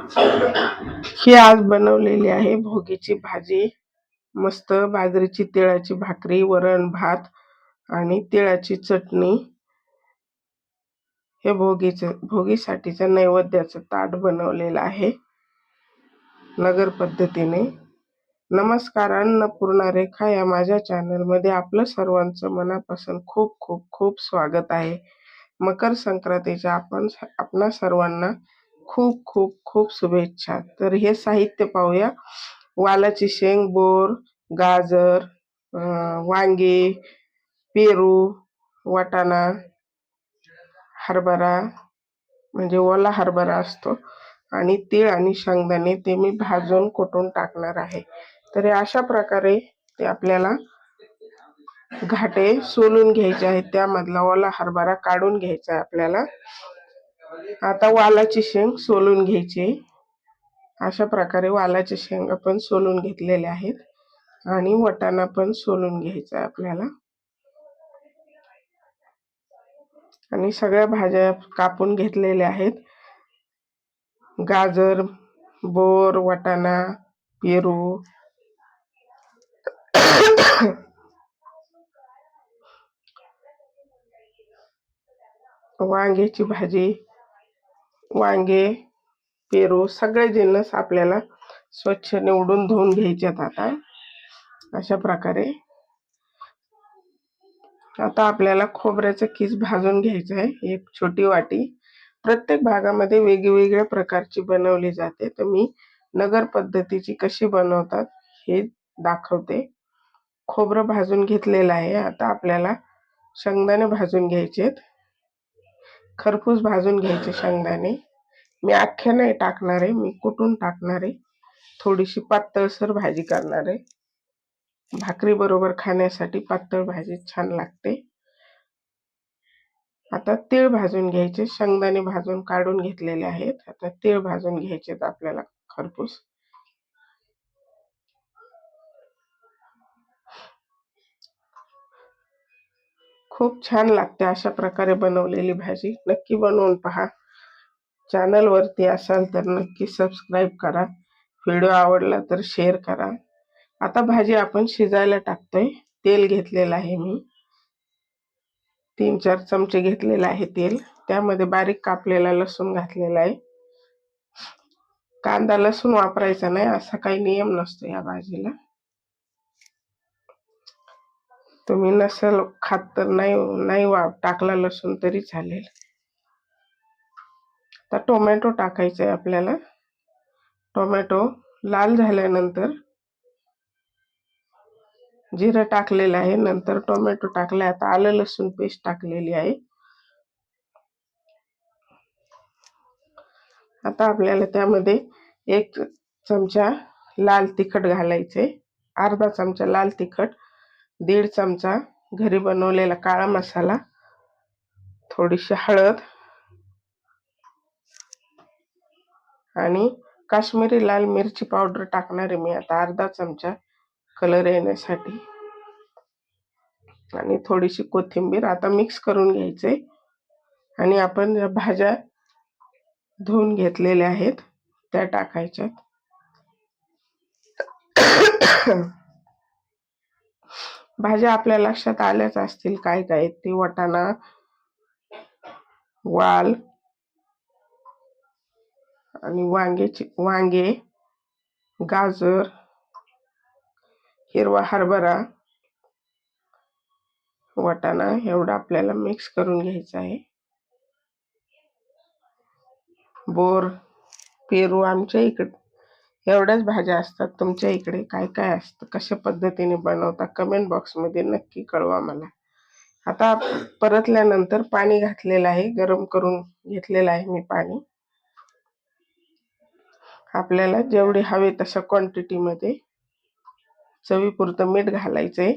ही आज बनवलेली आहे भोगीची भाजी. मस्त बाजरीची तिळाची भाकरी, वरण भात आणि तिळाची चटणी. हे भोगीसाठीचं नैवेद्याचं ताट बनवलेलं आहे नगर पद्धतीने. नमस्कार, अन्नपूर्णा रेखा या माझ्या चॅनलमध्ये आपलं सर्वांचं मनापासून खूप खूप खूप स्वागत आहे. मकर संक्रांतीच्या आपणा सर्वांना खूप खूप खूप शुभेच्छा. तर हे साहित्य पाहूया. वालाची शेंग, बोर, गाजर, वांगी, पेरू, वाटाणा, हरभरा म्हणजे ओला हरभरा असतो आणि तीळ आणि शेंगदाणे ते मी भाजून कुटून टाकणार आहे. तर अशा प्रकारे ते आपल्याला घाटे सोलून घ्यायचे आहेत. त्यामधला ओला हरभरा काढून घ्यायचा आहे आपल्याला. आता वालाची शेंग सोलून घ्यायची. अशा प्रकारे वालाची शेंगा पण सोलून घेतलेले आहेत आणि वाटाणा पण सोलून घ्यायचा आहे आपल्याला. आणि सगळ्या भाज्या कापून घेतलेल्या आहेत. गाजर, बोर, वाटाणा, पेरू, वांग्याची भाजी, वांगे, पेरू सगळे जिन्नस आपल्याला स्वच्छ निवडून धुवून घ्यायच्यात. अशा प्रकारे आता आपल्याला खोबऱ्याचं किस भाजून घ्यायचं आहे. एक छोटी वाटी. प्रत्येक भागामध्ये वेगवेगळ्या प्रकारची बनवली जाते, तर मी नगर पद्धतीची कशी बनवतात हे दाखवते. खोबरं भाजून घेतलेलं आहे. आता आपल्याला शेंगदाणे भाजून घ्यायचेत. खरपूस भाजून घ्यायचे शेंगदाणे. मी अख्खे नाही टाकणार आहे, मी कुटून टाकणार आहे. थोडीशी पातळसर भाजी करणार आहे. भाकरी बरोबर खाण्यासाठी पातळ भाजी छान लागते. आता तीळ भाजून घ्यायचे. शेंगदाणे भाजून काढून घेतलेले आहेत. आता तीळ भाजून घ्यायचेत आपल्याला खरपूस. खूप छान लागते अशा प्रकारे बनवलेली भाजी. नक्की बनवून पहा. चॅनलवरती असाल तर नक्की सबस्क्राईब करा. व्हिडिओ आवडला तर शेअर करा. आता भाजी आपण शिजायला टाकतोय. तेल घेतलेलं आहे मी. 3-4 चमचे घेतलेलं आहे तेल. त्यामध्ये बारीक कापलेला लसूण घातलेला आहे. कांदा लसूण वापरायचा नाही असा काही नियम नसतो या भाजीला. तुम्ही नसेल खात तर नाही टाकला लसूण तरी चालेल. आता टोमॅटो टाकायचा आहे आपल्याला. टोमॅटो लाल झाल्यानंतर जिरं टाकलेलं आहे. नंतर टोमॅटो टाकले. आता आलं लसूण पेस्ट टाकलेली आहे. आता आपल्याला त्यामध्ये 1 चमचा लाल तिखट घालायचे. अर्धा चमचा लाल तिखट, 1.5 चमचा घरी बनवलेला काळा मसाला, थोडीशी हळद आणि काश्मीरी लाल मिरची पावडर टाकणार आहे मी आता अर्धा चमचा कलर येण्यासाठी आणि थोडीशी कोथिंबीर. आता मिक्स करून घ्यायचे आणि आपण ज्या भाज्या धुवून घेतलेल्या आहेत त्या टाकायच्या. भाज्या आपल्या लक्षात आल्याच असतील काय काय ते. वाटाणा, वाल आणि वांगे, गाजर, हिरवा हरभरा, वाटाणा एवढं आपल्याला मिक्स करून घ्यायचं आहे. बोर, पेरू आमच्या इकडे एवढ्याच भाज्या असतात. तुमच्या इकडे काय काय असतं, कशा पद्धतीने बनवता कमेंट बॉक्समध्ये नक्की कळवा मला. आता परतल्यानंतर पाणी घातलेलं आहे. गरम करून घेतलेलं आहे मी पाणी. आपल्याला जेवढे हवे तशा क्वांटिटीमध्ये चवीपुरतं मीठ घालायचंय.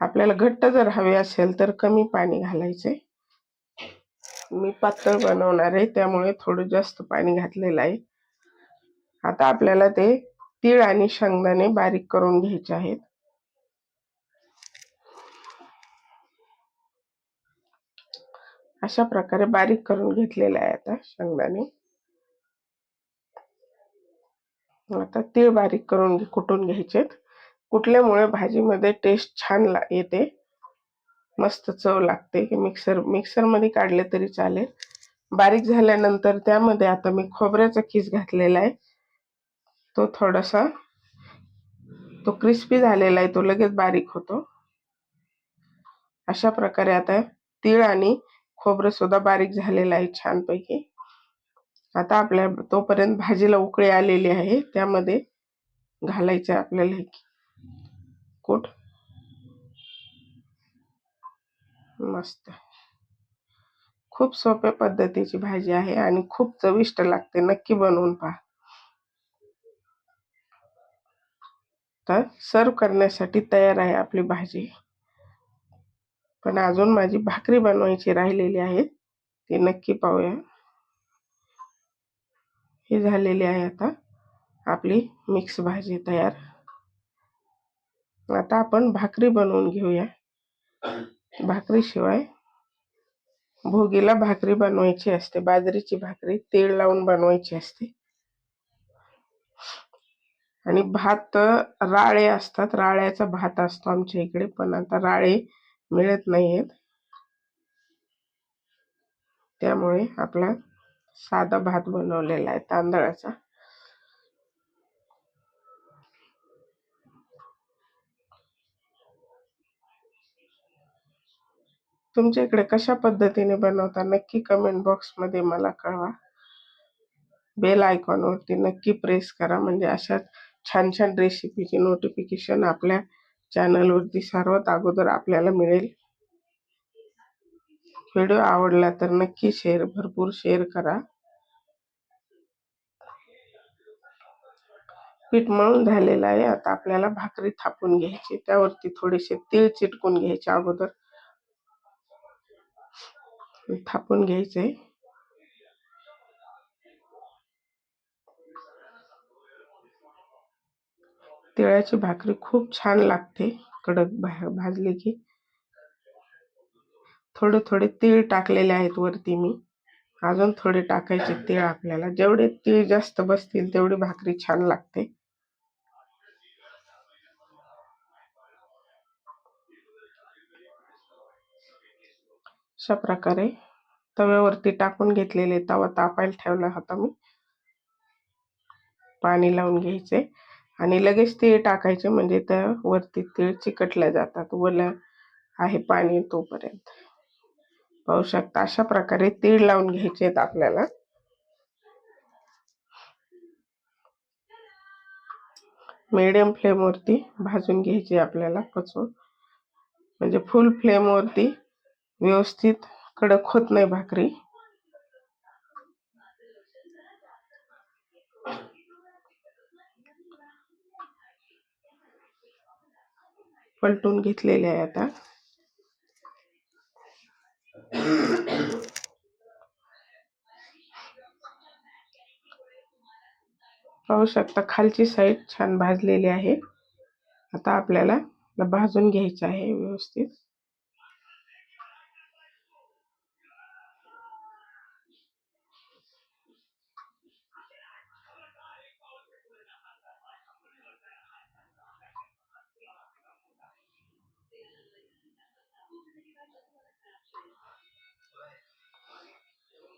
आपल्याला घट्ट जर हवे असेल तर कमी पाणी घालायचे. मी पातळ बनवणार आहे त्यामुळे थोडं जास्त पाणी घातलेलं आहे. आता आपल्याला ते तीळ आणि शेंगदाणे बारीक करून घ्यायचे आहेत. अशा प्रकारे बारीक करून घेतलेले आहे आता शेंगदाणे. आता तीळ बारीक करून कुटून घ्यायचेत. कुटल्यामुळे भाजीमध्ये टेस्ट छान येते, मस्त चव लागते. मिक्सरमध्ये काढले तरी चालेल. बारीक झाल्यानंतर त्यामध्ये आता मी खोबऱ्याचा खीस घातलेला आहे. तो थोडासा क्रिस्पी झालेला आहे, तो लगेच बारीक होतो. अशा प्रकारे आता तीळ आणि खोबरं सुद्धा बारीक झालेलं आहे छानपैकी. आता आपल्या तोपर्यंत भाजीला उकळी आलेली आहे, त्यामध्ये घालायचं आपल्याला कूट. मस्त, खूप सोप्या पद्धतीची भाजी आहे आणि खूप चविष्ट लागते. नक्की बनवून पहा. तर सर्व करण्यासाठी तयार आहे आपली भाजी. पण अजून माझी भाकरी बनवायची राहिलेली आहे, ती नक्की पाहूया. ही झालेली आहे आता आपली मिक्स भाजी तयार. आता आपण भाकरी बनवून घेऊया. भाकरीशिवाय भोगीला भाकरी बनवायची असते, बाजरीची भाकरी तेल लावून बनवायची असते. आणि भात राळे असतात, राळ्याचा भात असतो आमच्या इकडे, पण आता राळे मिळत नाहीयेत, त्यामुळे आपला साधा भात बनवलेला आहे तांदळाचा. तुमच्या इकडे कशा पद्धतीने बनवता नक्की कमेंट बॉक्समध्ये मला कळवा. बेल आयकॉनवरती नक्की प्रेस करा, म्हणजे अशा छान छान रेसिपीची नोटिफिकेशन आपल्या चॅनलवरती सर्वात अगोदर आपल्याला मिळेल. व्हिडिओ आवडला तर नक्की भरपूर शेअर करा. पीठ मळून झालेलं आहे. आता आपल्याला भाकरी थापून घ्यायची, त्यावरती थोडेसे तीळ चिटकून घ्यायचे. अगोदर थापून घ्यायचे. तिळाची भाकरी खूप छान लागते, कडक भाजली की. थोडे थोडे तीळ टाकलेले आहेत वरती मी, अजून थोडे टाकायचे तीळ. आपल्याला जेवढे तीळ जास्त बसतील तेवढी भाकरी छान लागते. अशा प्रकारे तव्यावरती टाकून घेतलेले, तवा तापायला ठेवला होता मी. पाणी लावून घ्यायचे आणि लगेच तीळ टाकायचे, म्हणजे त्या वरती तीळ चिकटल्या जातात, ओलं आहे पाणी तोपर्यंत. पाहू शकता अशा प्रकारे तीळ लावून घ्यायचे आहेत आपल्याला. मीडियम फ्लेमवरती भाजून घ्यायचे आपल्याला पचवून, म्हणजे फुल फ्लेमवरती व्यवस्थित कडक होत नाही भाकरी. पलटून घेतलेले आहे आता. पाहू शकता खालची साईड छान भाजलेली आहे. आता आपल्याला भाजून घ्यायचं आहे व्यवस्थित.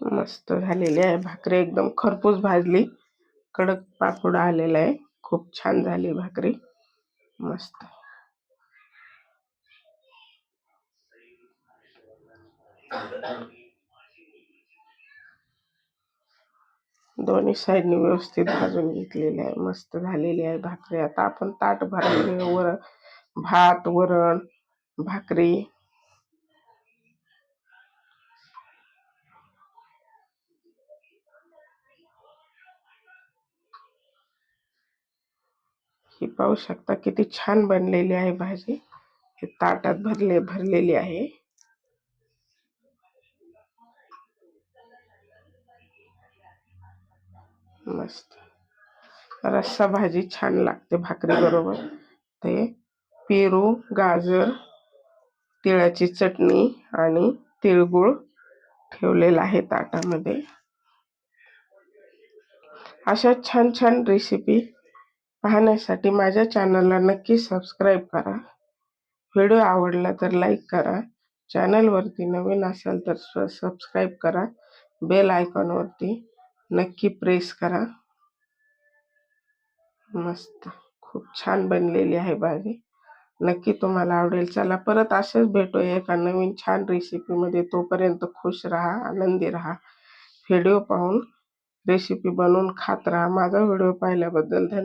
मस्त झालेली आहे भाकरी, एकदम खरपूस भाजली, कडक पापड आलेला आहे. खूप छान झाली भाकरी, मस्त. दोन्ही साईडनी व्यवस्थित भाजून घेतलेली आहे, मस्त झालेली आहे भाकरी. आता आपण ताट भरले, भात, वरण, भाकरी. ही पाहू शकता किती छान बनलेली आहे भाजी. हे ताटात भरलेली आहे. मस्त रस्सा भाजी छान लागते भाकरी बरोबर. ते पेरू, गाजर, तिळाची चटणी आणि तिळगुळ ठेवलेला आहे ताटामध्ये. अशा छान छान रेसिपी पाहण्यासाठी माझ्या चॅनलला नक्की सबस्क्राईब करा. व्हिडिओ आवडला तर लाईक करा. चॅनलवरती नवीन असाल तर सबस्क्राईब करा. बेल आयकॉनवरती नक्की प्रेस करा. मस्त खूप छान बनलेली आहे भाजी. नक्की तुम्हाला आवडेल. चला परत असेच भेटूया एका नवीन छान रेसिपीमध्ये. तोपर्यंत खुश राहा, आनंदी राहा. व्हिडिओ पाहून रेसिपी बनवून खात राहा. माझा व्हिडिओ पाहिल्याबद्दल धन्यवाद.